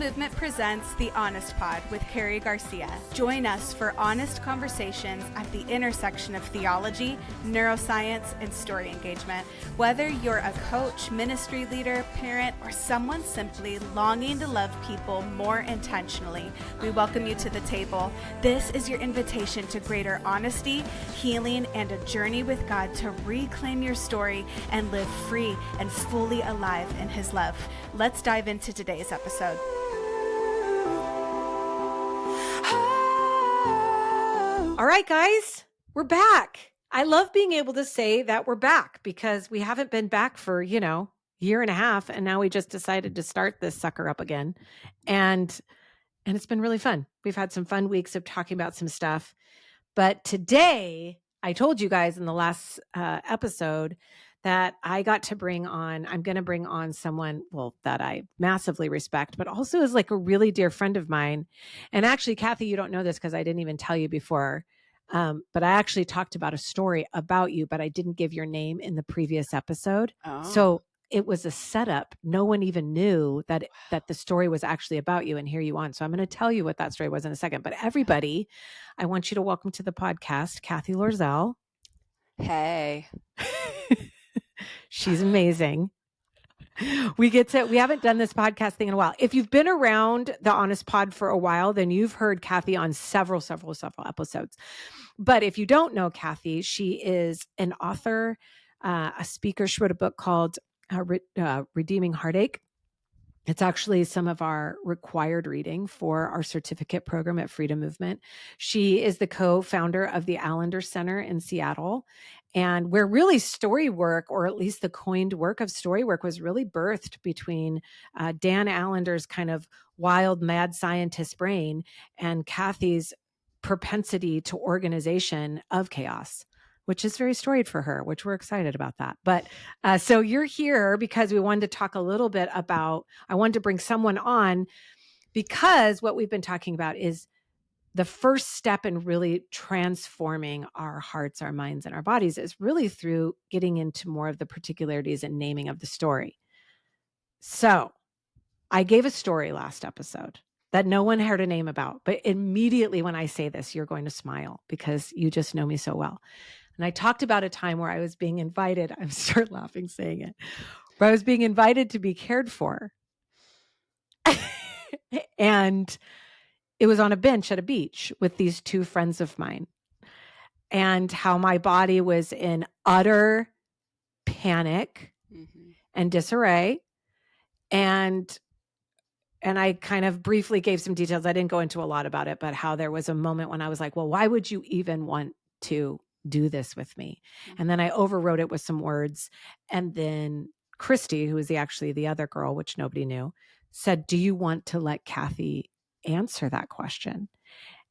Movement presents The Honest Pod with Karrie Garcia. Join us for honest conversations at the intersection of theology, neuroscience, and story engagement. Whether you're a coach, ministry leader, parent, or someone simply longing to love people more intentionally, we welcome you to the table. This is your invitation to greater honesty, healing, and a journey with God to reclaim your story and live free and fully alive in His love. Let's dive into today's episode. All right, guys, we're back. I love being able to say that we're back because we haven't been back for, year and a half. And now we just decided to start this sucker up again. And it's been really fun. We've had some fun weeks of talking about some stuff. But today, I told you guys in the last episode that I'm going to bring on someone, that I massively respect, but also is like a really dear friend of mine. And actually, Cathy, you don't know this because I didn't even tell you before, but I actually talked about a story about you, but I didn't give your name in the previous episode. Oh. So it was a setup. No one even knew that the story was actually about you, and here you on. So I'm going to tell you what that story was in a second. But everybody, I want you to welcome to the podcast, Cathy Loerzel. Hey. She's amazing. We haven't done this podcast thing in a while. If you've been around the Honest Pod for a while, then you've heard Cathy on several episodes. But if you don't know Cathy, she is an author, a speaker. She wrote a book called Redeeming Heartache. It's actually some of our required reading for our certificate program at Freedom Movement. She is the co-founder of the Allender Center in Seattle, and where really story work, or at least the coined work of story work, was really birthed between Dan Allender's kind of wild, mad scientist brain and Cathy's propensity to organization of chaos, which is very storied for her, which we're excited about that. But so you're here because we wanted to talk a little bit about, I wanted to bring someone on because what we've been talking about is the first step in really transforming our hearts, our minds, and our bodies is really through getting into more of the particularities and naming of the story. So I gave a story last episode that no one heard a name about, but immediately when I say this, you're going to smile because you just know me so well. And I talked about a time where I was being invited, I'm start laughing saying it, where I was being invited to be cared for. And it was on a bench at a beach with these two friends of mine, and how my body was in utter panic and disarray. And I kind of briefly gave some details. I didn't go into a lot about it, but how there was a moment when I was like, well, why would you even want to do this with me? And then I overwrote it with some words. And then Christy, who was actually the other girl, which nobody knew, said, do you want to let Cathy answer that question?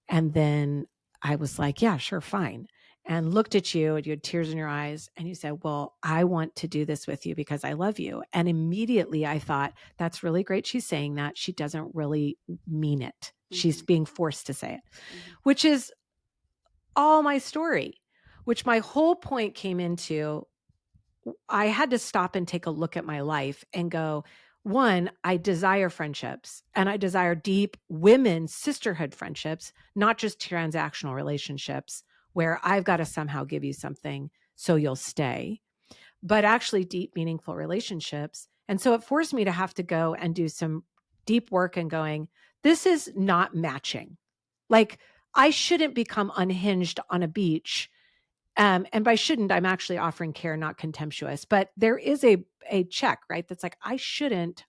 And then I was like, yeah, sure, fine. And looked at you, and you had tears in your eyes, and you said, well, I want to do this with you because I love you. And immediately I thought, that's really great. She's saying that. She doesn't really mean it. She's being forced to say it, which is all my story, which my whole point came into. I had to stop and take a look at my life and go, one, I desire friendships, and I desire deep women sisterhood friendships, not just transactional relationships where I've got to somehow give you something so you'll stay, but actually deep, meaningful relationships. And so it forced me to have to go and do some deep work and going, this is not matching. Like, I shouldn't become unhinged on a beach. And by shouldn't, I'm actually offering care, not contemptuous. But there is a check, right? That's like, I shouldn't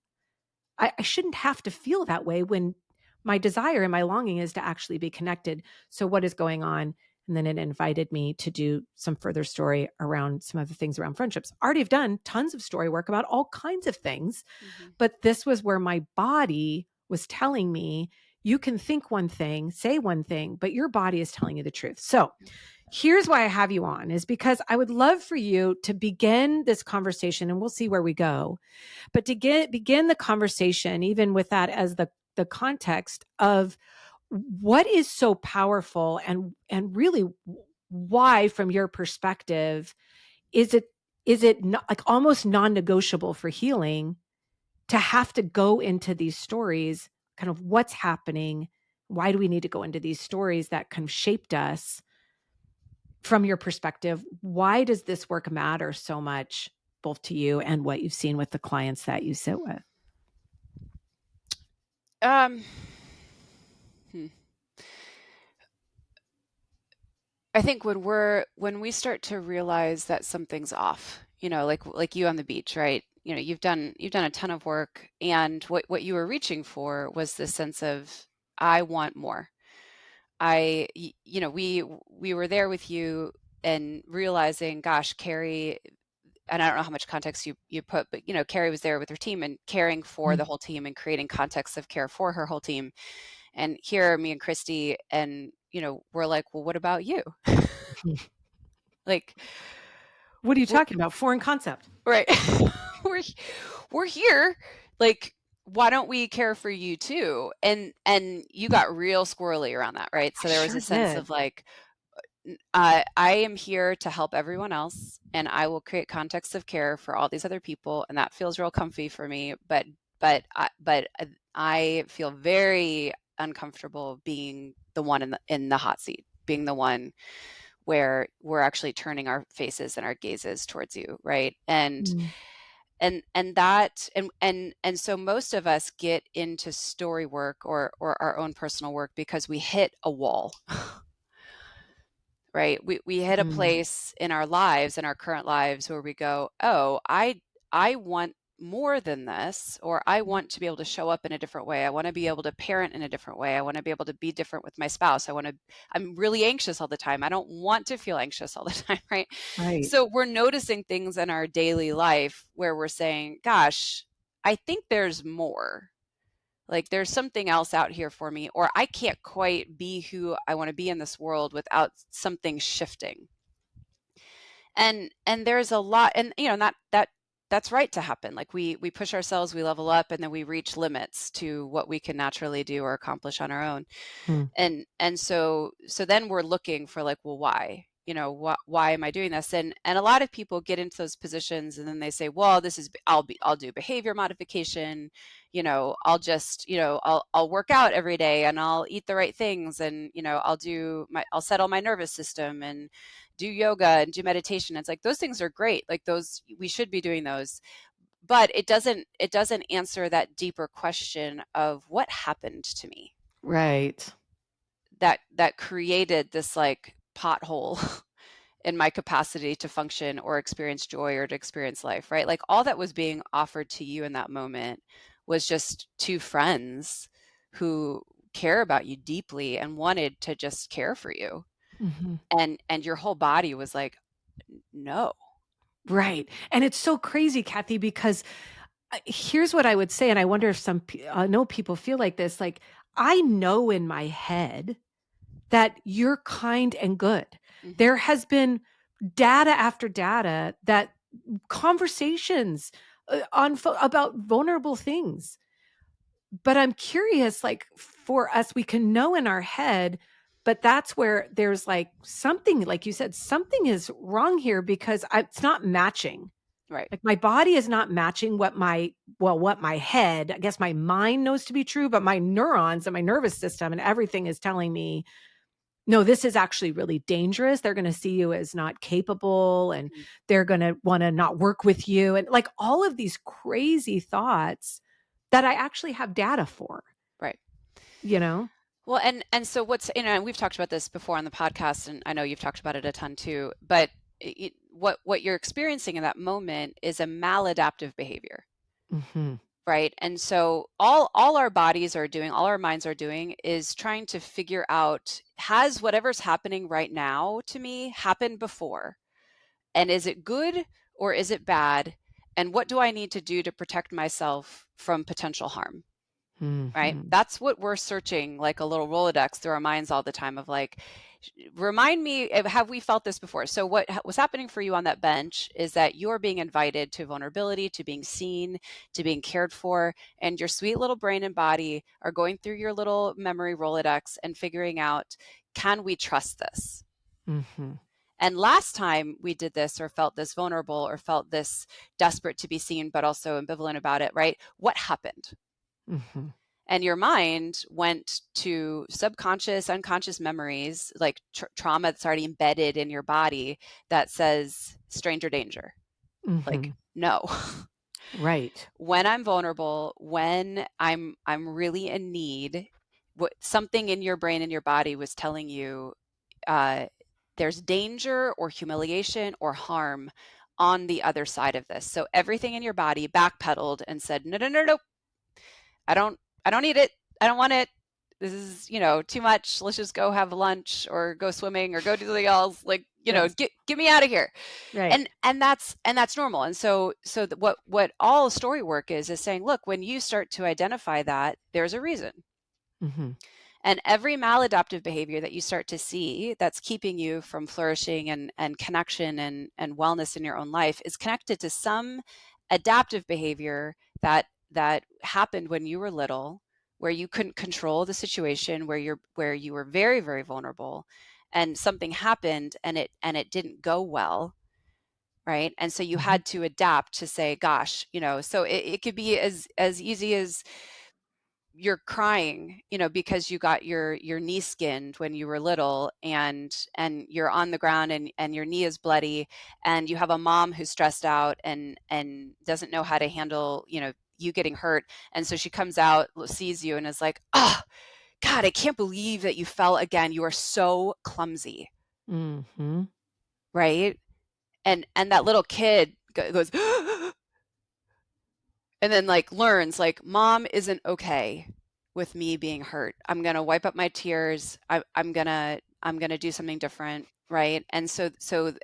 have to feel that way when my desire and my longing is to actually be connected. So what is going on? And then it invited me to do some further story around some other things around friendships. Already have done tons of story work about all kinds of things, but this was where my body was telling me, you can think one thing, say one thing, but your body is telling you the truth. So here's why I have you on, is because I would love for you to begin this conversation, and we'll see where we go, but to begin the conversation, even with that as the context of what is so powerful, and really why, from your perspective, is it not, like, almost non-negotiable for healing to have to go into these stories kind of what's happening. Why do we need to go into these stories that kind of shaped us? From your perspective, why does this work matter so much, both to you and what you've seen with the clients that you sit with? I think when we start to realize that something's off, like you on the beach, right? You've done a ton of work, and what you were reaching for was this sense of, I want more. We were there with you and realizing, gosh, Karrie, and I don't know how much context you put, but Karrie was there with her team and caring for the whole team and creating context of care for her whole team. And here, me and Christy, and we're like, well, what about you? Like, what are you talking about? Foreign concept, right? we're here. Like, why don't we care for you too? And you got real squirrely around that, right? So there was a sense of like, I am here to help everyone else, and I will create context of care for all these other people, and that feels real comfy for me. But I feel very uncomfortable being the one in the hot seat, being the one where we're actually turning our faces and our gazes towards you, right? And so most of us get into story work or our own personal work because we hit a wall. Right? We hit a place in our lives, in our current lives, where we go, oh, I want more than this, or I want to be able to show up in a different way. I want to be able to parent in a different way. I want to be able to be different with my spouse. I'm really anxious all the time. I don't want to feel anxious all the time, right? So we're noticing things in our daily life where we're saying, gosh, I think there's more. Like, there's something else out here for me, or I can't quite be who I want to be in this world without something shifting. And there's a lot, and that's right to happen. Like, we push ourselves, we level up, and then we reach limits to what we can naturally do or accomplish on our own. And so then we're looking for, like, well, why? Why am I doing this? And a lot of people get into those positions, and then they say, well, I'll do behavior modification. I'll just, I'll work out every day, and I'll eat the right things, and, I'll settle my nervous system and do yoga and do meditation. It's like, those things are great. Like, those, we should be doing those, but it doesn't answer that deeper question of what happened to me. Right. That created this, like, pothole in my capacity to function or experience joy or to experience life, right? Like, all that was being offered to you in that moment was just two friends who care about you deeply and wanted to just care for you. And your whole body was like, no. Right. And it's so crazy, Cathy, because here's what I would say. And I wonder if I know people feel like this. Like, I know in my head that you're kind and good. There has been data after data that conversations about vulnerable things. But I'm curious, like, for us, we can know in our head, but that's where there's like something, like you said, something is wrong here because it's not matching. Right. Like, my body is not matching what my head, I guess my mind knows to be true, but my neurons and my nervous system and everything is telling me, no, this is actually really dangerous. They're going to see you as not capable, and they're going to want to not work with you. And like all of these crazy thoughts that I actually have data for. Right. Well, and so we've talked about this before on the podcast, and I know you've talked about it a ton too, but what you're experiencing in that moment is a maladaptive behavior. Right. And so all our bodies are doing, all our minds are doing, is trying to figure out, has whatever's happening right now to me happened before? And is it good or is it bad? And what do I need to do to protect myself from potential harm? Right. That's what we're searching, like a little Rolodex through our minds all the time, of like, remind me, have we felt this before? So what was happening for you on that bench is that you're being invited to vulnerability, to being seen, to being cared for, and your sweet little brain and body are going through your little memory Rolodex and figuring out, can we trust this? And last time we did this, or felt this vulnerable, or felt this desperate to be seen, but also ambivalent about it, right? What happened? And your mind went to subconscious, unconscious memories, like trauma that's already embedded in your body that says stranger danger. Like, no. Right. When I'm vulnerable, when I'm really in need, what something in your brain and your body was telling you, there's danger or humiliation or harm on the other side of this. So everything in your body backpedaled and said, no, no, no, no, I don't need it. I don't want it. This is, too much. Let's just go have lunch or go swimming or go do something else. Like, Yes. get me out of here. Right. And that's normal. And so what all story work is saying, look, when you start to identify that, there's a reason. And every maladaptive behavior that you start to see that's keeping you from flourishing and connection and wellness in your own life is connected to some adaptive behavior that happened when you were little, where you couldn't control the situation, where you were very, very vulnerable, and something happened and it didn't go well. Right. And so you had to adapt to say, gosh, so it could be as easy as you're crying, because you got your knee skinned when you were little, and you're on the ground and your knee is bloody, and you have a mom who's stressed out and doesn't know how to handle, you getting hurt. And so she comes out, sees you, and is like, oh, God, I can't believe that you fell again. You are so clumsy. Right. And that little kid goes, and then like learns, like, mom isn't okay with me being hurt. I'm going to wipe up my tears. I'm going to do something different. Right. And so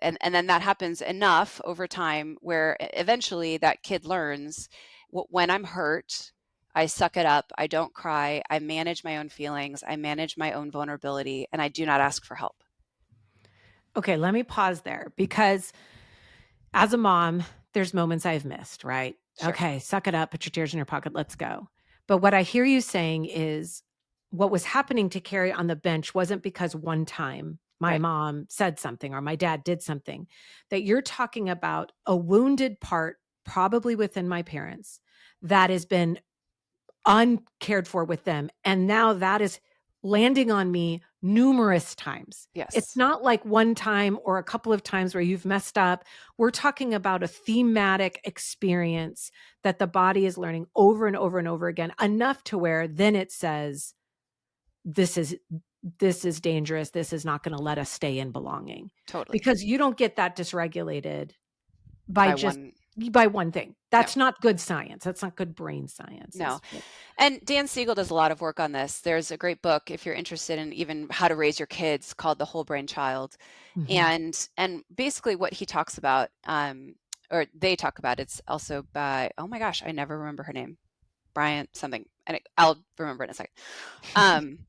and then that happens enough over time where eventually that kid learns, when I'm hurt, I suck it up. I don't cry. I manage my own feelings. I manage my own vulnerability, and I do not ask for help. Okay, let me pause there, because as a mom, there's moments I've missed, right? Sure. Okay, suck it up, put your tears in your pocket, let's go. But what I hear you saying is what was happening to Karrie on the bench wasn't because one time my Right. mom said something or my dad did something, that you're talking about a wounded part, probably within my parents, that has been uncared for with them. And now that is landing on me numerous times. Yes. It's not like one time or a couple of times where you've messed up. We're talking about a thematic experience that the body is learning over and over and over again, enough to where then it says, this is dangerous. This is not going to let us stay in belonging. Totally. Because you don't get that dysregulated by one thing. That's not good science. That's not good brain science. No. And Dan Siegel does a lot of work on this. There's a great book, if you're interested in even how to raise your kids, called The Whole Brain Child. And basically what he talks about, or they talk about, it's also by, oh my gosh, I never remember her name. Bryant something. And I'll remember in a second.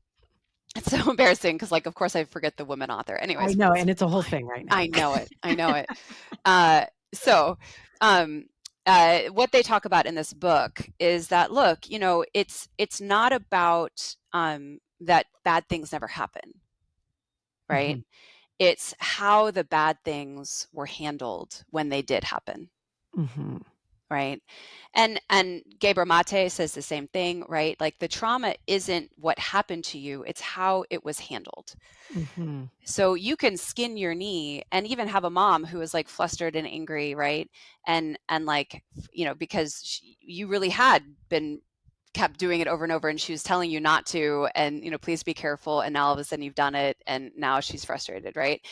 It's so embarrassing because, like, of course I forget the woman author. Anyways. I know, and it's a whole thing right now. I know it. So what they talk about in this book is that, look, it's not about that bad things never happen, right? It's how the bad things were handled when they did happen. Right. And Gabor Mate says the same thing, right? Like, the trauma isn't what happened to you, it's how it was handled. So you can skin your knee and even have a mom who is like flustered and angry, right? And like, because you really had kept doing it over and over, and she was telling you not to, and please be careful, and now all of a sudden you've done it, and now she's frustrated, right?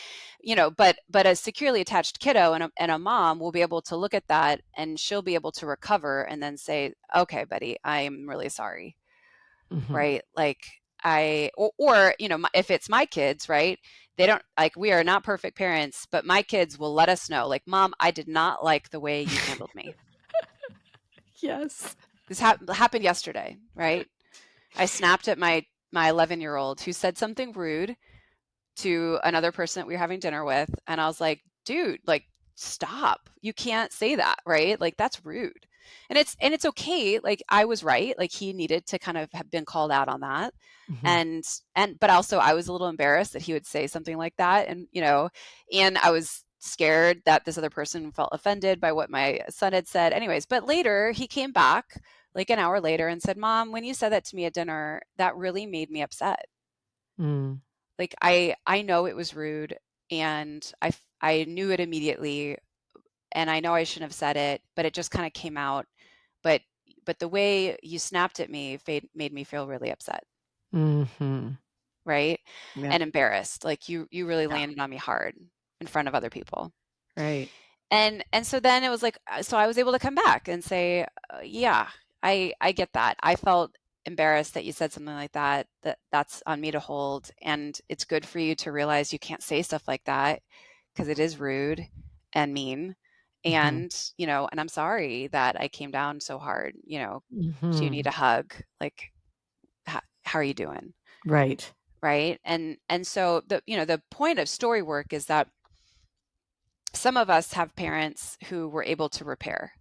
But a securely attached kiddo and a mom will be able to look at that, and she'll be able to recover and then say, okay, buddy, I'm really sorry. Right? Like, or if it's my kids, right, they don't, like, we are not perfect parents, but my kids will let us know, like, mom, I did not like the way you handled me. Yes. This happened yesterday, right? I snapped at my 11-year-old who said something rude to another person that we were having dinner with. And I was like, dude, like, stop. You can't say that, right? Like, that's rude. And it's okay. Like, I was right. Like, he needed to kind of have been called out on that. But also I was a little embarrassed that he would say something like that. And, and I was scared that this other person felt offended by what my son had said. Anyways, but later he came back like an hour later and said, Mom, when you said that to me at dinner, that really made me upset. Like I know it was rude, and I knew it immediately, and I know I shouldn't have said it, but it just kind of came out. But the way you snapped at me made me feel really upset. Right? Yeah. And embarrassed. Like you really Yeah. landed on me hard in front of other people. Right. And so then it was like, so I was able to come back and say, yeah, I get that. I felt embarrassed that you said something like that, that's on me to hold. And it's good for you to realize you can't say stuff like that because it is rude and mean. And, you know, and I'm sorry that I came down so hard, you know, do you need a hug? Like, how are you doing? Right. Right. And so the, you know, the point of story work is that some of us have parents who were able to repair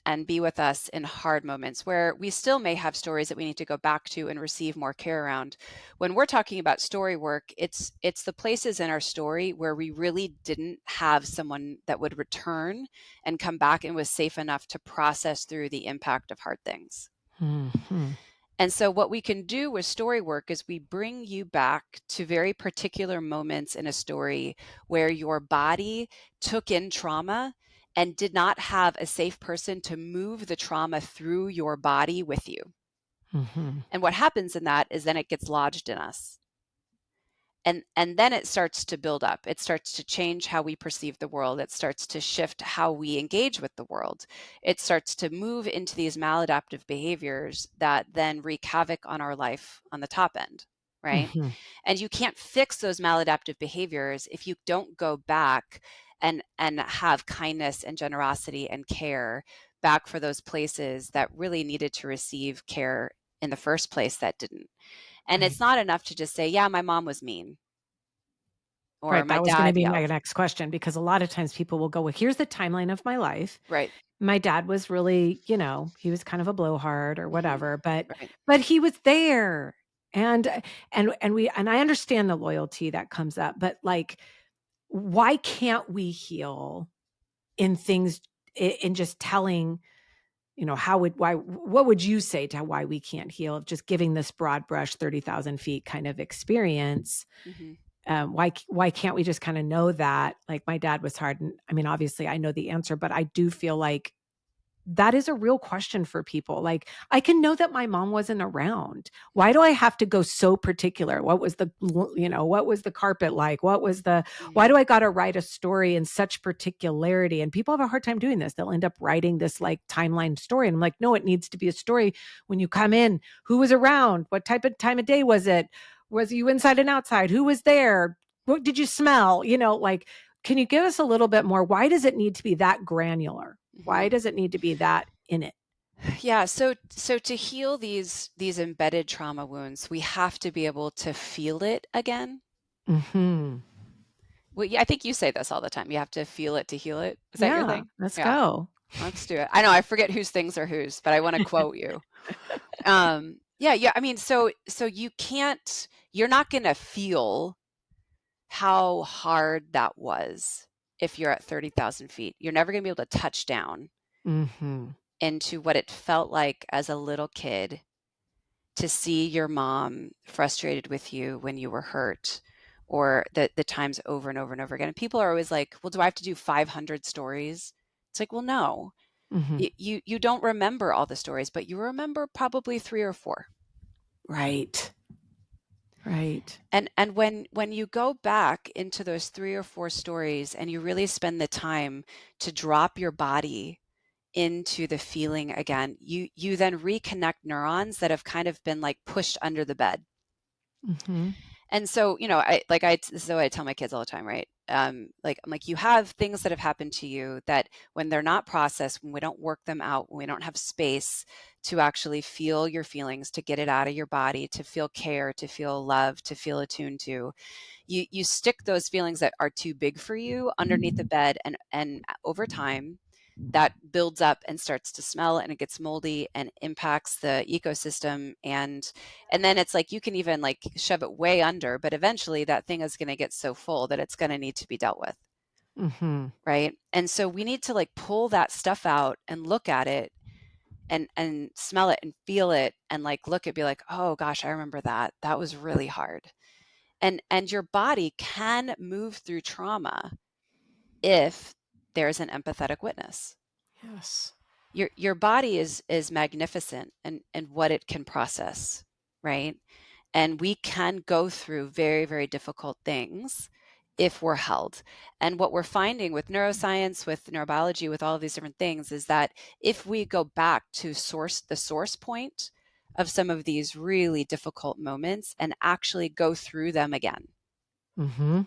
and be with us in hard moments where we still may have stories that we need to go back to and receive more care around. When we're talking about story work, it's the places in our story where we really didn't have someone that would return and come back and was safe enough to process through the impact of hard things. And so what we can do with story work is we bring you back to very particular moments in a story where your body took in trauma and did not have a safe person to move the trauma through your body with you. And what happens in that is then it gets lodged in us. And then it starts to build up. It starts to change how we perceive the world. It starts to shift how we engage with the world. It starts to move into these maladaptive behaviors that then wreak havoc on our life on the top end, right? And you can't fix those maladaptive behaviors if you don't go back and have kindness and generosity and care back for those places that really needed to receive care in the first place that didn't. And it's not enough to just say, yeah, my mom was mean. Or Right. my That was going to dad be my yelled. next question, because a lot of times people will go, well, here's the timeline of my life. Right. My dad was really, you know, he was kind of a blowhard or whatever, but Right. he was there. And I understand the loyalty that comes up, but like, why can't we heal in things, in just telling, you know, what would you say to why we can't heal? Just giving this broad brush 30,000 feet kind of experience. Why can't we just kind of know that, like, my dad was hard? And I mean, obviously I know the answer, but I do feel like that is a real question for people. Like, I can know that my mom wasn't around. Why do I have to go so particular? What was the, you know, what was the carpet like? Why do I got to write a story in such particularity? And people have a hard time doing this. They'll end up writing this like timeline story. And I'm like, no, it needs to be a story when you come in. Who was around? What type of time of day was it? Was you inside and outside? Who was there? What did you smell? You know, like, can you give us a little bit more? Why does it need to be that granular? Why does it need to be that in it? Yeah. So to heal these embedded trauma wounds, we have to be able to feel it again. Well, yeah, I think you say this all the time. You have to feel it to heal it. Is that your thing? Let's Yeah. go. Let's do it. I know I forget whose things are whose, but I want to quote you. Yeah. I mean, so you're not going to feel how hard that was if you're at 30,000 feet. You're never going to be able to touch down into what it felt like as a little kid to see your mom frustrated with you when you were hurt, or the times over and over and over again. And people are always like, well, do I have to do 500 stories? It's like, well, no. You don't remember all the stories, but you remember probably 3 or 4. Right. And when you go back into those 3 or 4 stories and you really spend the time to drop your body into the feeling again, you then reconnect neurons that have kind of been like pushed under the bed. And so, you know, this is what I tell my kids all the time, right? I'm like, you have things that have happened to you that when they're not processed, when we don't work them out, when we don't have space to actually feel your feelings, to get it out of your body, to feel care, to feel love, to feel attuned to, you stick those feelings that are too big for you underneath the bed. And over time, that builds up and starts to smell, and it gets moldy and impacts the ecosystem. And then it's like, you can even like shove it way under, but eventually that thing is going to get so full that it's going to need to be dealt with. Right. And so we need to like pull that stuff out and look at it and smell it and feel it and like look at, be like, oh gosh, I remember that. That was really hard. And your body can move through trauma if there's an empathetic witness. Yes. Your body is magnificent and what it can process, right? And we can go through very, very difficult things if we're held. And what we're finding with neuroscience, with neurobiology, with all of these different things is that if we go back to the source point of some of these really difficult moments and actually go through them again. Mm-hmm.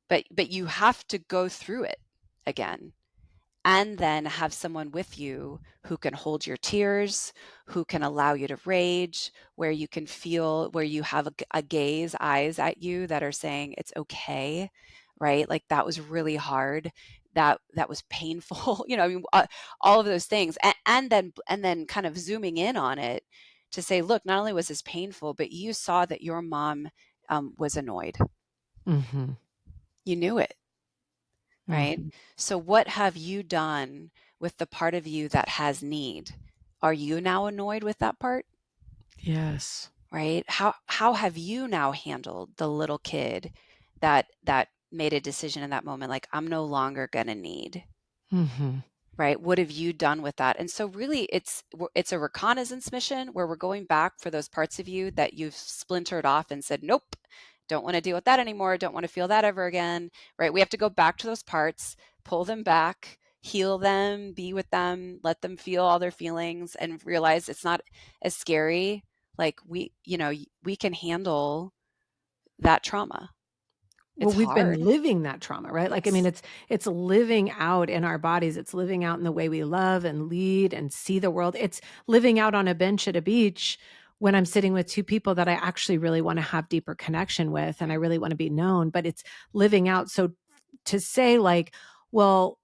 But you have to go through it again and then have someone with you who can hold your tears, who can allow you to rage, where you can feel, where you have a gaze, eyes at you that are saying it's okay, right? Like that was really hard. That was painful. I mean, all of those things, and then kind of zooming in on it to say, look, not only was this painful, but you saw that your mom was annoyed. Mm-hmm. You knew it. Right? Mm-hmm. So what have you done with the part of you that has need? Are you now annoyed with that part? Yes. Right? How have you now handled the little kid that made a decision in that moment, like, I'm no longer gonna need? Mm-hmm. Right? What have you done with that? And so really it's a reconnaissance mission where we're going back for those parts of you that you've splintered off and said, nope, don't want to deal with that anymore, don't want to feel that ever again, right? We have to go back to those parts, pull them back, heal them, be with them, let them feel all their feelings and realize it's not as scary. Like we can handle that trauma. Well, It's we've hard. been living that trauma, right? Like, I mean, Yes. it's living out in our bodies. It's living out in the way we love and lead and see the world. It's living out on a bench at a beach when I'm sitting with two people that I actually really want to have deeper connection with and I really want to be known, but it's living out. So to say like, well,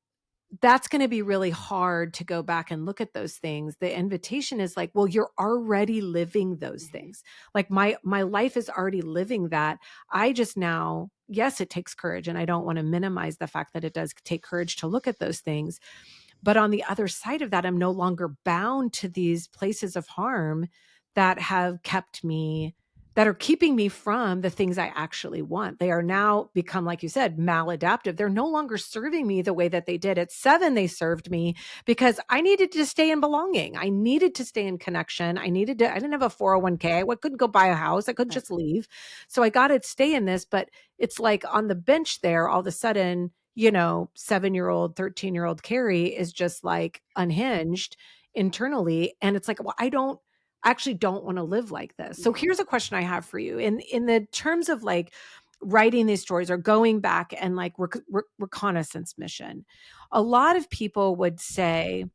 that's going to be really hard to go back and look at those things. The invitation is like, well, you're already living those things. Like my life is already living that. I just now, yes, it takes courage, and I don't want to minimize the fact that it does take courage to look at those things. But on the other side of that, I'm no longer bound to these places of harm that have kept me, that are keeping me from the things I actually want. They are now become, like you said, maladaptive. They're no longer serving me the way that they did at 7. They served me because I needed to stay in belonging. I needed to stay in connection. I didn't have a 401k. I couldn't go buy a house. I couldn't Right. just leave. So I got to stay in this, but it's like on the bench there, all of a sudden, 7-year-old, 13-year-old Karrie is just like unhinged internally. And it's like, well, I actually don't want to live like this. So here's a question I have for you. In the terms of like writing these stories or going back and like reconnaissance mission, a lot of people would say,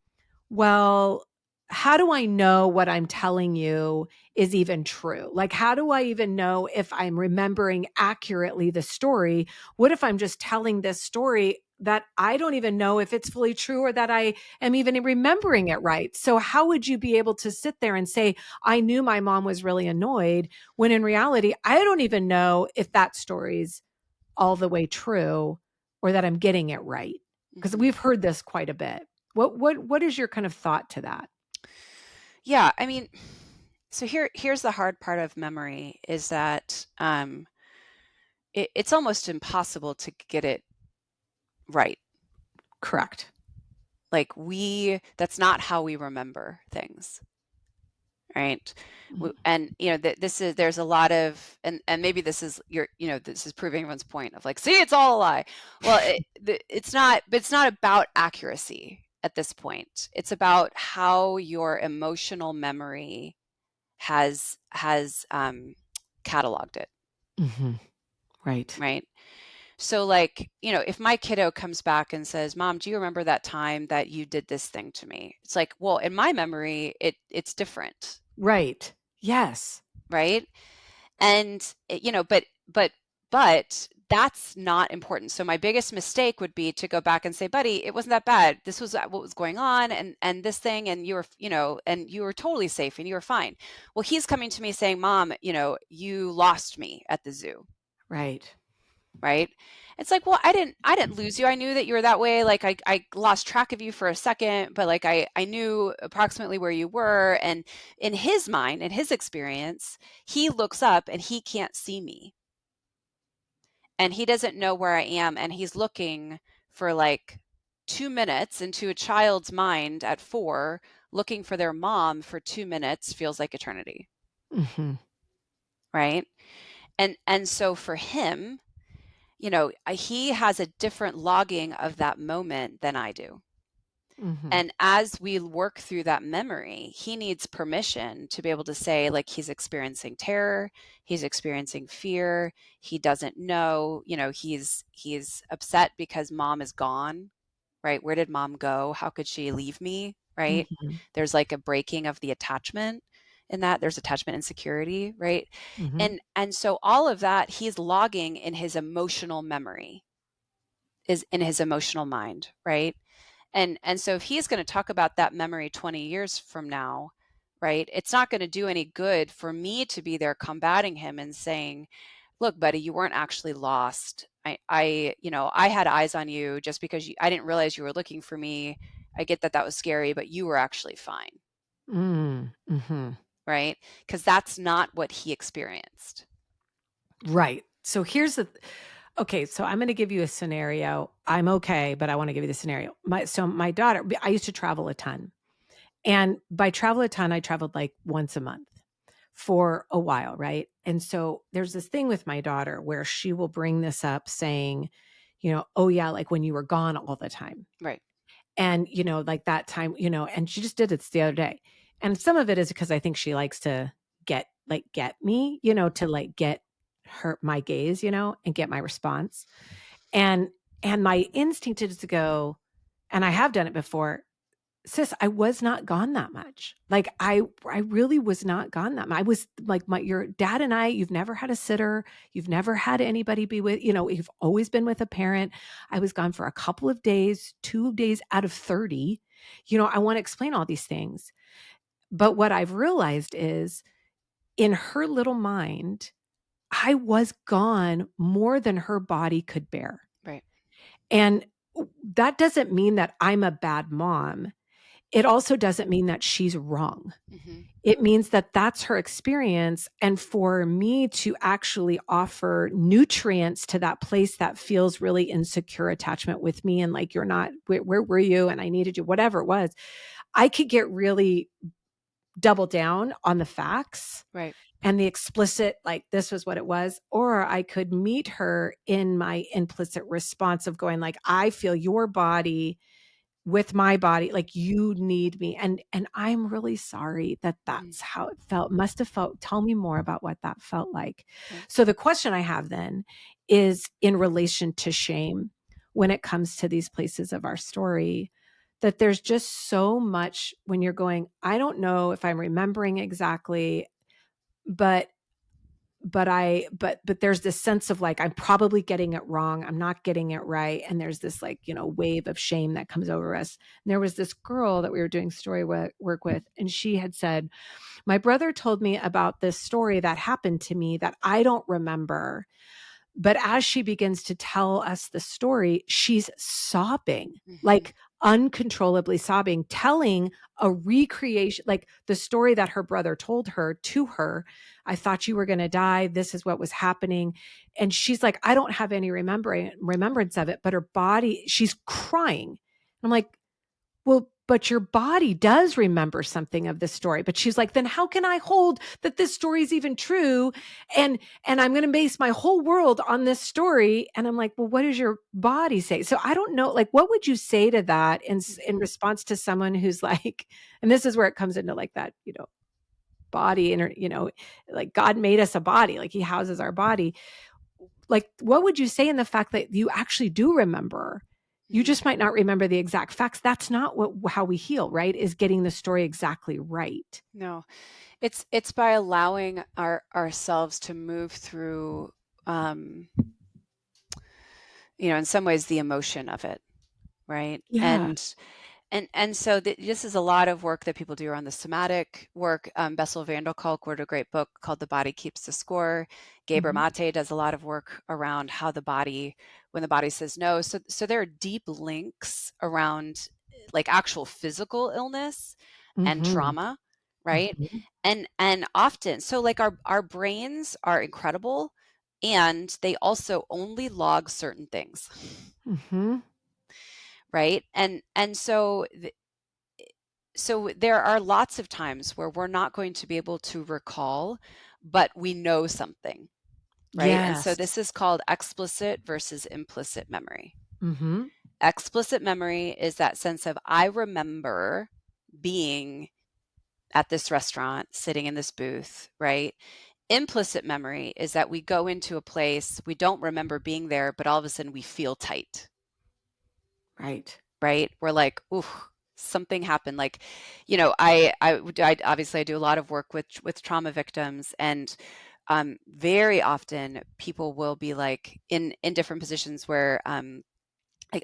well, how do I know what I'm telling you is even true? Like, how do I even know if I'm remembering accurately the story? What if I'm just telling this story that I don't even know if it's fully true or that I am even remembering it right? So, how would you be able to sit there and say, I knew my mom was really annoyed, when in reality, I don't even know if that story's all the way true or that I'm getting it right? Because we've heard this quite a bit. What is your kind of thought to that? Yeah, I mean, so here's the hard part of memory is that it's almost impossible to get it right. Correct. Like that's not how we remember things, right? And there's a lot of, and maybe this is this is proving everyone's point of like, see, it's all a lie. Well, it's not, but it's not about accuracy at this point. It's about how your emotional memory has cataloged it. Mm-hmm. Right. Right. So like, if my kiddo comes back and says, Mom, do you remember that time that you did this thing to me? It's like, well, in my memory, it's different. Right. Yes. Right. And but that's not important. So my biggest mistake would be to go back and say, buddy, it wasn't that bad. This was what was going on and this thing, and you were, and you were totally safe and you were fine. Well, he's coming to me saying, Mom, you lost me at the zoo. Right. right? It's like, well, I didn't lose you. I knew that you were that way. Like I lost track of you for a second, but like I knew approximately where you were. And in his mind, in his experience, he looks up and he can't see me. And he doesn't know where I am. And he's looking for like 2 minutes into a child's mind at 4, looking for their mom for 2 minutes feels like eternity. Mm-hmm. Right. And so for him, he has a different logging of that moment than I do. Mm-hmm. And as we work through that memory, he needs permission to be able to say, like, he's experiencing terror, he's experiencing fear, he doesn't know, he's upset because mom is gone, right? Where did mom go? How could she leave me, right? Mm-hmm. There's like a breaking of the attachment in that. There's attachment insecurity, right? Mm-hmm. And so all of that he's logging in his emotional memory, is in his emotional mind, right? And so if he's going to talk about that memory 20 years from now, right, it's not going to do any good for me to be there combating him and saying, look, buddy, you weren't actually lost. I had eyes on you just because I didn't realize you were looking for me. I get that that was scary, but you were actually fine, Mm-hmm. right? Because that's not what he experienced. Right. So here's okay, so I'm going to give you a scenario. I'm okay, but I want to give you the scenario. My daughter, I used to travel a ton. And by travel a ton, I traveled like once a month for a while, right? And so there's this thing with my daughter where she will bring this up saying, oh yeah, like when you were gone all the time. Right. And, like that time, and she just did it the other day. And some of it is because I think she likes to get me, to like get my gaze, and get my response. And my instinct is to go, and I have done it before, sis, I was not gone that much. Like I really was not gone that much. I was like your dad and I, you've never had a sitter. You've never had anybody be with, you've always been with a parent. I was gone for a couple of days, 2 days out of 30. I want to explain all these things. But what I've realized is in her little mind, I was gone more than her body could bear. Right. And that doesn't mean that I'm a bad mom. It also doesn't mean that she's wrong. Mm-hmm. It means that that's her experience. And for me to actually offer nutrients to that place that feels really insecure attachment with me and like, you're not, where were you? And I needed you, whatever it was, I could get really double down on the facts Right. and the explicit, like this was what it was. Or I could meet her in my implicit response of going like, I feel your body with my body, like you need me. And I'm really sorry that that's how it felt. Must have felt, tell me more about what that felt like. Right. So the question I have then is in relation to shame when it comes to these places of our story, that there's just so much when you're going, I don't know if I'm remembering exactly, but there's this sense of like, I'm probably getting it wrong. I'm not getting it right. And there's this like, wave of shame that comes over us. And there was this girl that we were doing story work with, and she had said, my brother told me about this story that happened to me that I don't remember. But as she begins to tell us the story, she's sobbing, Mm-hmm. like uncontrollably sobbing, telling a recreation, like the story that her brother told her to her. I thought you were going to die. This is what was happening. And she's like, I don't have any remembrance of it, but her body, she's crying. I'm like, well, but your body does remember something of this story. But she's like, then how can I hold that this story is even true? And I'm going to base my whole world on this story. And I'm like, well, what does your body say? So I don't know, like, what would you say to that in response to someone who's like, and this is where it comes into like that, body and, like God made us a body, like he houses our body. Like, what would you say in the fact that you actually do remember? You just might not remember the exact facts. That's not how we heal, right? Is getting the story exactly right. No, it's by allowing ourselves to move through, in some ways the emotion of it, right? Yeah. And so this is a lot of work that people do around the somatic work. Bessel van der Kolk wrote a great book called The Body Keeps the Score. Gabor Mhm. Mate does a lot of work around how the body, when the body says no. So there are deep links around like actual physical illness and Mhm. trauma, right? Mhm. And often, so like our brains are incredible, and they also only log certain things, Mhm. right? And so so there are lots of times where we're not going to be able to recall, but we know something, right? And so Yes. this is called explicit versus implicit memory. Mhm. Explicit memory is that sense of, I remember being at this restaurant, sitting in this booth, right? Implicit memory is that we go into a place, we don't remember being there, but all of a sudden we feel tight, Right. right? We're like, ooh, something happened. Like, I obviously I do a lot of work with trauma victims, and very often people will be like in different positions where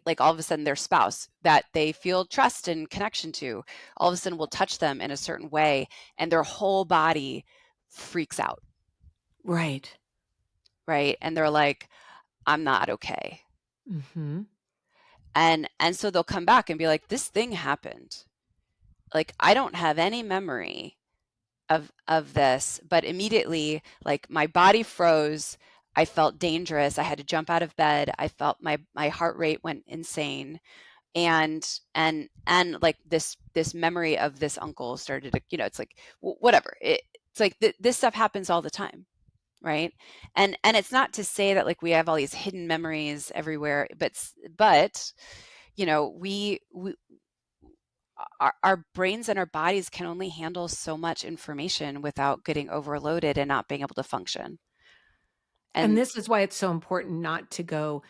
like all of a sudden their spouse that they feel trust and connection to, all of a sudden will touch them in a certain way, and their whole body freaks out, Right. right? And they're like, I'm not okay. Mhm. And so they'll come back and be like, this thing happened. Like, I don't have any memory of this, but immediately, like, my body froze. I felt dangerous. I had to jump out of bed. I felt my heart rate went insane. And like this memory of this uncle started to, it's like whatever. It's like this stuff happens all the time, right? And it's not to say that like we have all these hidden memories everywhere, but we our brains and our bodies can only handle so much information without getting overloaded and not being able to function. And And this is why it's so important not to go,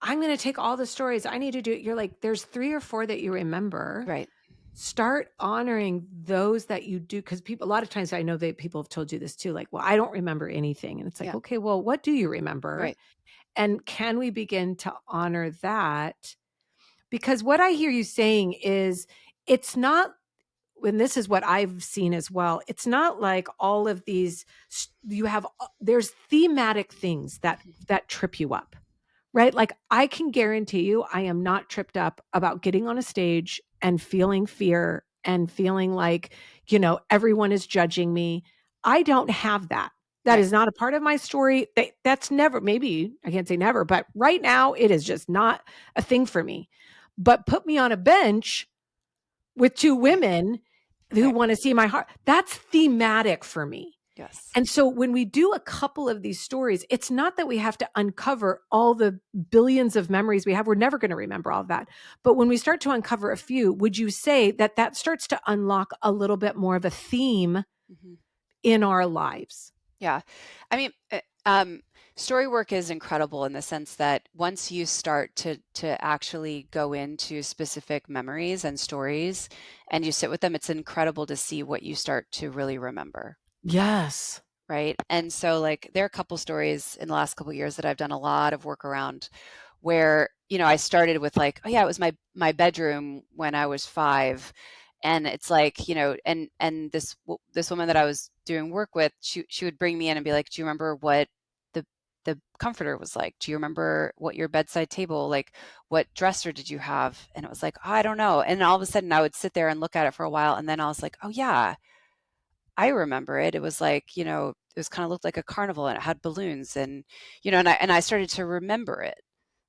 I'm going to take all the stories. I need to do it. You're like, there's 3 or 4 that you remember. right, Start honoring those that you do. Cause people, a lot of times I know that people have told you this too, like, well, I don't remember anything. And it's like, yeah, okay, well, what do you remember? right, And can we begin to honor that? Because what I hear you saying is it's not, and this is what I've seen as well. It's not like all of these you have there's thematic things that trip you up. Right? Like I can guarantee you I am not tripped up about getting on a stage and feeling fear and feeling like, everyone is judging me. I don't have that. That right, is not a part of my story. That's never, maybe I can't say never, but right now it is just not a thing for me. But put me on a bench with 2 right, women who right, wanna see my heart. That's thematic for me. yes, And so when we do a couple of these stories, it's not that we have to uncover all the billions of memories we have. We're never gonna remember all of that. But when we start to uncover a few, would you say that that starts to unlock a little bit more of a theme hmm, in our lives? yeah. I mean, story work is incredible in the sense that once you start to actually go into specific memories and stories and you sit with them, it's incredible to see what you start to really remember. Yes. Right. And so like there are a couple stories in the last couple of years that I've done a lot of work around where, I started with like, oh yeah, it was my bedroom when I was 5. And it's like, and this woman that I was doing work with, she would bring me in and be like, do you remember what the the comforter was like? Do you remember what your bedside table, like what dresser did you have? And it was like, oh, I don't know. And all of a sudden I would sit there and look at it for a while, and then I was like, oh yeah, I remember it. It was like, it was kind of looked like a carnival, and it had balloons, and and I started to remember it,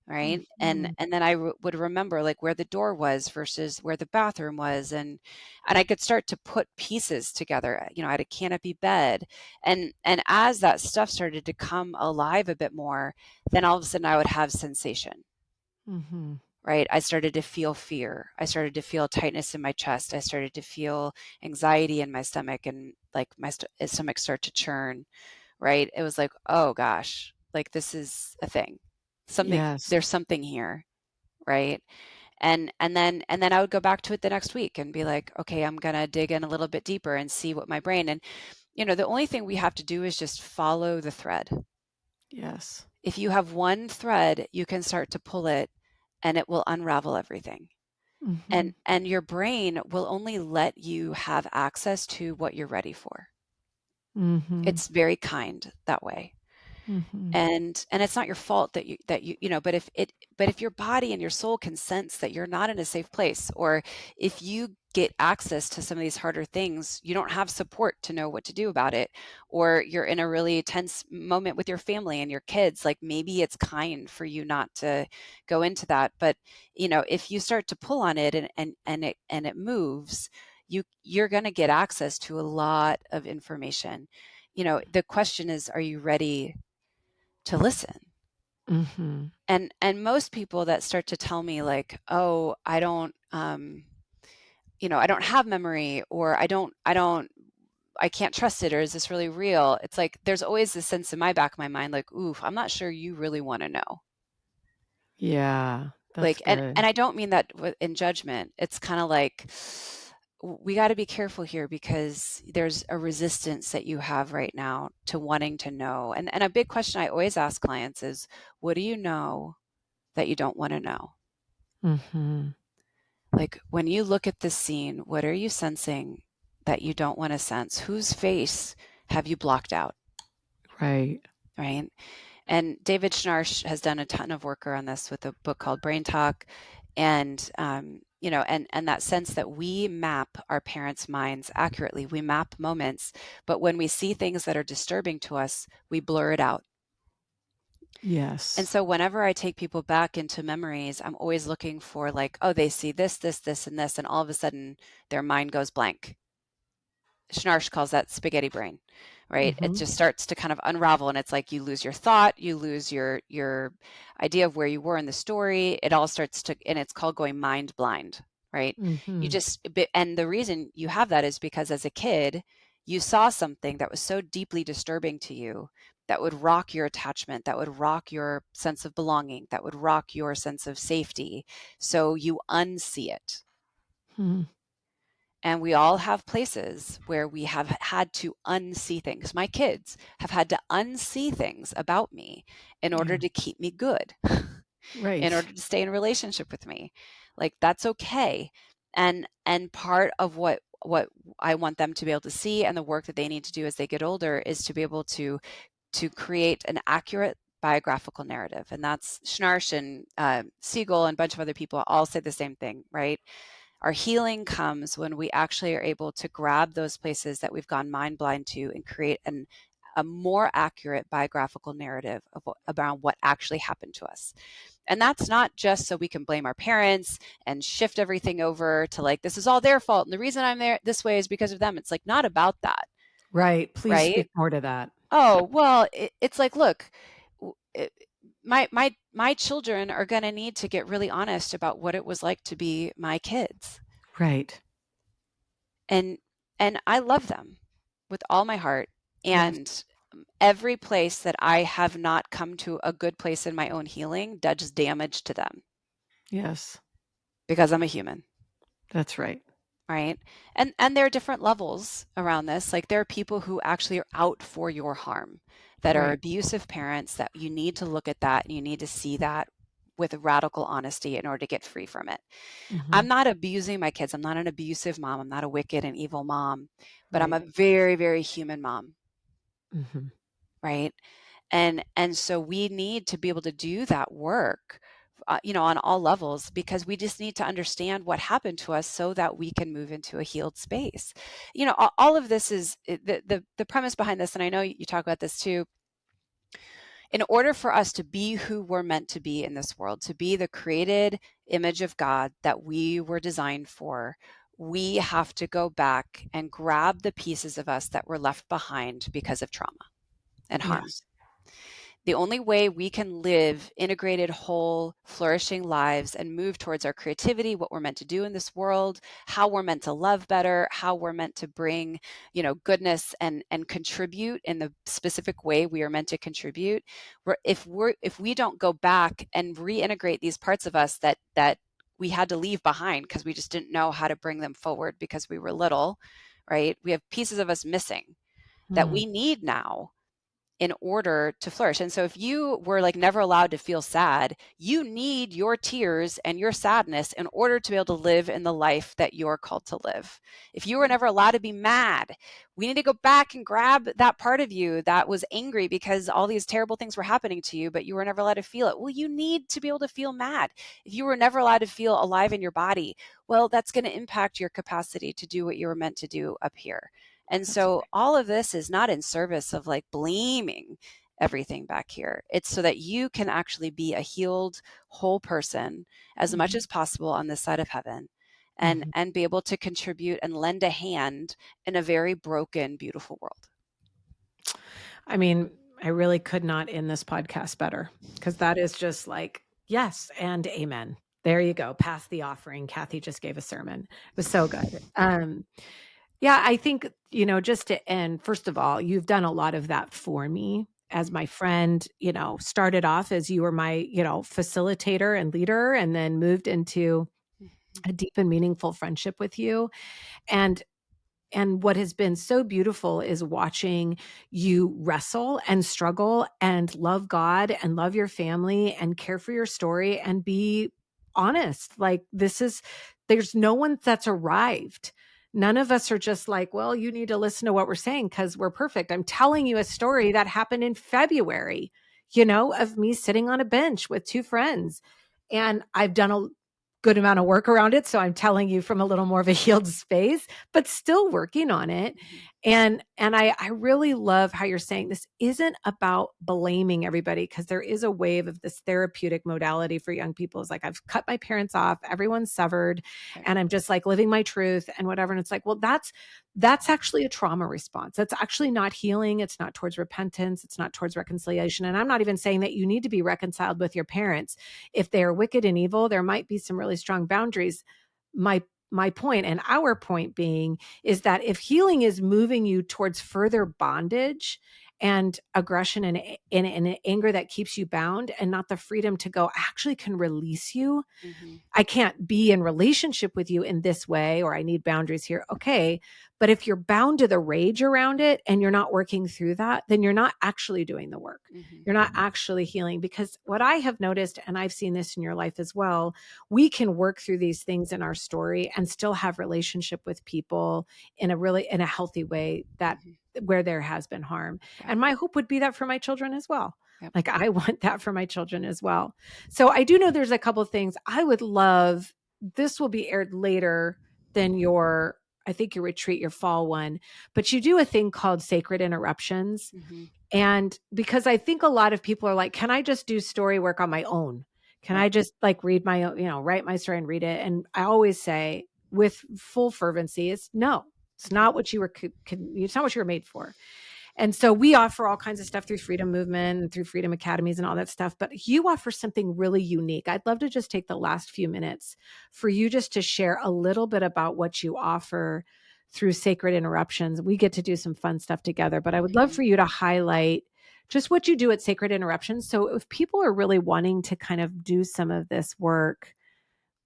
right? And Mhm. and then I would remember like where the door was versus where the bathroom was, and I could start to put pieces together. I had a canopy bed, and as that stuff started to come alive a bit more, then all of a sudden I would have sensation. Mhm. Right? I started to feel fear. I started to feel tightness in my chest. I started to feel anxiety in my stomach, and like my stomach start to churn, right? It was like, oh gosh, like this is a thing. Yes. There's something here, right? And then I would go back to it the next week and be like, okay, I'm going to dig in a little bit deeper and see what my brain, and the only thing we have to do is just follow the thread. Yes. If you have one thread, you can start to pull it and it will unravel everything. Mhm. And your brain will only let you have access to what you're ready for. Mhm. It's very kind that way. Mhm. And it's not your fault that but if your body and your soul can sense that you're not in a safe place, or if you get access to some of these harder things, you don't have support to know what to do about it, or you're in a really tense moment with your family and your kids, like maybe it's kind for you not to go into that. But if you start to pull on it and it moves, you're going to get access to a lot of information. The question is, are you ready to listen? Mhm. And most people that start to tell me like, oh, I don't have memory, or I can't trust it, or is this really real? It's like there's always this sense in my back of my mind like, ooh, I'm not sure you really want to know. Yeah, that's Like, and good. I don't mean that in judgment. It's kind of like, we got to be careful here because there's a resistance that you have right now to wanting to know. And a big question I always ask clients is, what do you know that you don't want to know? Mhm. Like, when you look at this scene, what are you sensing that you don't want to sense? Whose face have you blocked out? Right. Right. And David Schnarch has done a ton of work around this with a book called Brain Talk. And, and that sense that we map our parents' minds accurately, we map moments, but when we see things that are disturbing to us, we blur it out. And Yes. so whenever I take people back into memories, I'm always looking for like, oh, they see this, this, this, and this, and all of a sudden their mind goes blank. Schnarch calls that spaghetti brain, right? It Mhm. just starts to kind of unravel, and it's like you lose your thought, you lose your idea of where you were in the story. It all starts to, and it's called going mind blind, right? You Mhm. just, and the reason you have that is because as a kid, you saw something that was so deeply disturbing to you that would rock your attachment, that would rock your sense of belonging, that would rock your sense of safety. So you unsee it. Mhm. And we all have places where we have had to unsee things. My kids have had to unsee things about me in order Yeah. to keep me good, in Right. order to stay in a relationship with me. Like, that's okay. And part of what I want them to be able to see, and the work that they need to do as they get older, is to be able to create an accurate biographical narrative. And that's Schnarch and Siegel and a bunch of other people all say the same thing, right? Our healing comes when we actually are able to grab those places that we've gone mind blind to and create a more accurate biographical narrative about what actually happened to us. And that's not just so we can blame our parents and shift everything over to like, this is all their fault. And the reason I'm there this way is because of them. It's like, not about that, Right. Please right? speak more to that. Oh, well, it's like, look, my children are going to need to get really honest about what it was like to be my kids. Right. and and I love them with all my heart. Yes. And every place that I have not come to a good place in my own healing does damage to them Yes. because I'm a human, That's right. right? And there are different levels around this. Like, there are people who actually are out for your harm, that are Right. abusive parents, that you need to look at that and you need to see that with radical honesty in order to get free from it. I'm Mhm. not abusing my kids. I'm not an abusive mom. I'm not a wicked and evil mom, but I'm a Right. very, very human mom, Mhm. right? And so we need to be able to do that work, on all levels, because we just need to understand what happened to us so that we can move into a healed space. All of this is the premise behind this, and I know you talk about this too. In order for us to be who we're meant to be in this world, to be the created image of God that we were designed for, we have to go back and grab the pieces of us that were left behind because of trauma and harm. Yes. The only way we can live integrated, whole, flourishing lives and move towards our creativity, what we're meant to do in this world, how we're meant to love better, how we're meant to bring, goodness and contribute in the specific way we are meant to contribute. If we don't go back and reintegrate these parts of us that we had to leave behind because we just didn't know how to bring them forward because we were little, right? We have pieces of us missing that Mm. we need now in order to flourish. And so if you were like never allowed to feel sad, you need your tears and your sadness in order to be able to live in the life that you're called to live. If you were never allowed to be mad, we need to go back and grab that part of you that was angry because all these terrible things were happening to you, but you were never allowed to feel it. Well, you need to be able to feel mad. If you were never allowed to feel alive in your body, well, that's going to impact your capacity to do what you were meant to do up here. And so all of this is not in service of like blaming everything back here. It's so that you can actually be a healed, whole person as much as possible on this side of heaven, and be able to contribute and lend a hand in a very broken, beautiful world. I mean, I really could not end this podcast better, because that is just like, yes, and amen. There you go. Pass the offering. Cathy just gave a sermon. It was so good. Yeah, I think, just to end, first of all, you've done a lot of that for me as my friend. Started off as you were my, facilitator and leader, and then moved into a deep and meaningful friendship with you. And what has been so beautiful is watching you wrestle and struggle and love God and love your family and care for your story and be honest. Like, there's no one that's arrived. None of us are just like, well, you need to listen to what we're saying because we're perfect. I'm telling you a story that happened in February, of me sitting on a bench with two friends. And I've done a good amount of work around it. So I'm telling you from a little more of a healed space, but still working on it. And I really love how you're saying this isn't about blaming everybody, because there is a wave of this therapeutic modality for young people. It's like, I've cut my parents off, everyone's severed, and I'm just like living my truth and whatever. And it's like, well, that's actually a trauma response. That's actually not healing. It's not towards repentance. It's not towards reconciliation. And I'm not even saying that you need to be reconciled with your parents. If they are wicked and evil, there might be some really strong boundaries. My point, and our point being, is that if healing is moving you towards further bondage and aggression and anger that keeps you bound, and not the freedom to go, actually can release you. I can't be in relationship with you in this way, or I need boundaries here. Okay. But if you're bound to the rage around it and you're not working through that, then you're not actually doing the work. You're not actually healing. Because what I have noticed, and I've seen this in your life as well, we can work through these things in our story and still have relationship with people in a healthy way, that where there has been harm. And my hope would be that for my children as well. Like, I want that for my children as well. So I do know there's a couple of things I would love. This will be aired later than I think your retreat, your fall one, but you do a thing called Sacred Interruptions. And because I think a lot of people are like, can I just do story work on my own? Can I just like read my own, write my story and read it? And I always say with full fervency, it's not what you were, it's not what you were made for. And so we offer all kinds of stuff through Freedom Movement and through Freedom Academies and all that stuff. But you offer something really unique. I'd love to just take the last few minutes for you just to share a little bit about what you offer through Sacred Interruptions. We get to do some fun stuff together, but I would love for you to highlight just what you do at Sacred Interruptions. So if people are really wanting to kind of do some of this work,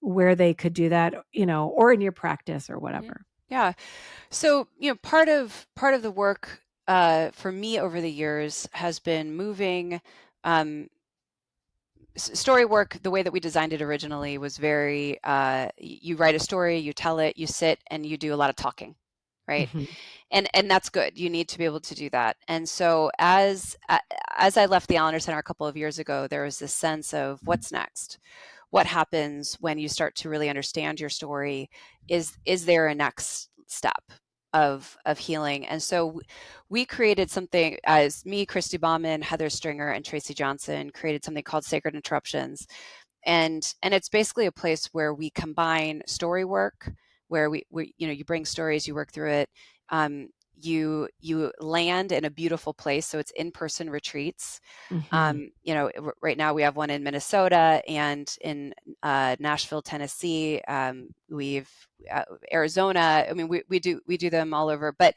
where they could do that, or in your practice or whatever. Yeah. So, part of the work for me over the years has been moving. Story work, the way that we designed it originally, was very, you write a story, you tell it, you sit, and you do a lot of talking, right? And that's good. You need to be able to do that. And so as I left the Allender Center a couple of years ago, there was this sense of what's next. What happens when you start to really understand your story? Is there a next step of healing? And so we created something, as me, Christy Bauman, Heather Stringer, and Tracy Johnson created something called Sacred Interruptions. And it's basically a place where we combine story work, where we you bring stories, you work through it. You land in a beautiful place. So it's in-person retreats. Right now we have one in Minnesota and in Nashville, Tennessee. we've Arizona. I mean, we do them all over, but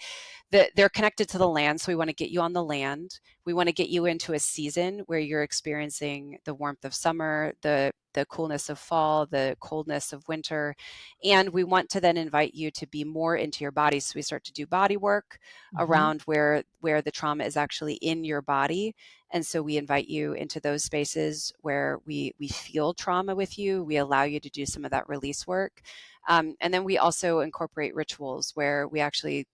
they're connected to the land. So we want to get you on the land. We want to get you into a season where you're experiencing the warmth of summer, the coolness of fall, the coldness of winter. And we want to then invite you to be more into your body. So we start to do body work around where the trauma is actually in your body. And so we invite you into those spaces where we feel trauma with you. We allow you to do some of that release work. And then we also incorporate rituals where we actually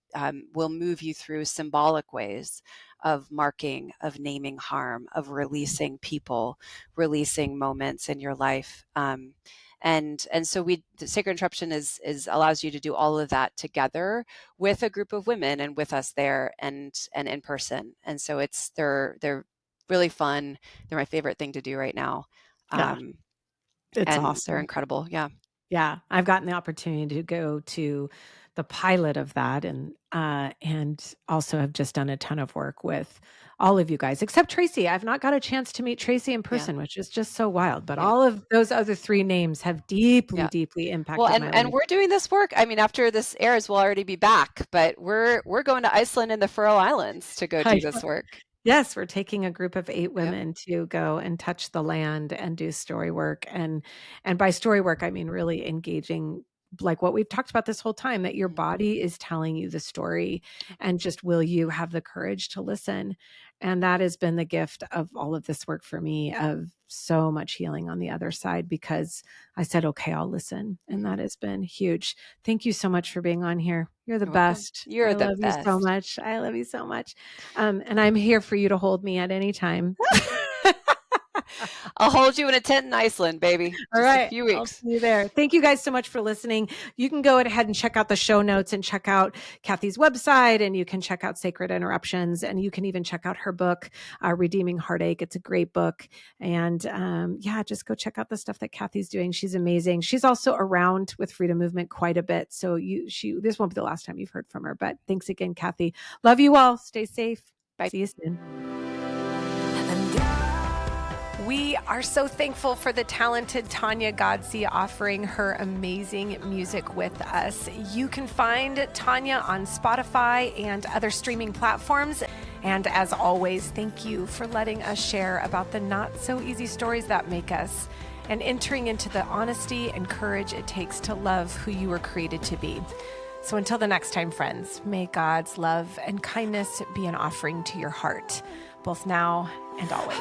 will move you through symbolic ways of marking, of naming harm, of releasing people, releasing moments in your life. And so the Sacred Interruption is allows you to do all of that together with a group of women and with us there and in person. And so they're really fun. They're my favorite thing to do right now. It's and awesome. They're incredible. Yeah. Yeah. I've gotten the opportunity to go to the pilot of that and also have just done a ton of work with all of you guys, except Tracy. I've not got a chance to meet Tracy in person, which is just so wild. But all of those other 3 names have deeply, deeply impacted my life. And we're doing this work. I mean, after this airs, we'll already be back, but we're going to Iceland and the Faroe Islands to go do this work. Yes, we're taking a group of 8 women to go and touch the land and do story work. And by story work, I mean really engaging, like what we've talked about this whole time, that your body is telling you the story, and just will you have the courage to listen? And that has been the gift of all of this work for me, of so much healing on the other side, because I said, okay, I'll listen. And that has been huge. Thank you so much for being on here. You're the best. I love you so much. I love you so much. And I'm here for you to hold me at any time. I'll hold you in a tent in Iceland, baby. All right. A few weeks. I'll see you there. Thank you guys so much for listening. You can go ahead and check out the show notes and check out Cathy's website, and you can check out Sacred Interruptions, and you can even check out her book, Redeeming Heartache. It's a great book. And just go check out the stuff that Cathy's doing. She's amazing. She's also around with Freedom Movement quite a bit. So this won't be the last time you've heard from her, but thanks again, Cathy. Love you all. Stay safe. Bye. See you soon. We are so thankful for the talented Tanya Godsey offering her amazing music with us. You can find Tanya on Spotify and other streaming platforms. And as always, thank you for letting us share about the not so easy stories that make us, and entering into the honesty and courage it takes to love who you were created to be. So until the next time, friends, may God's love and kindness be an offering to your heart, both now and always.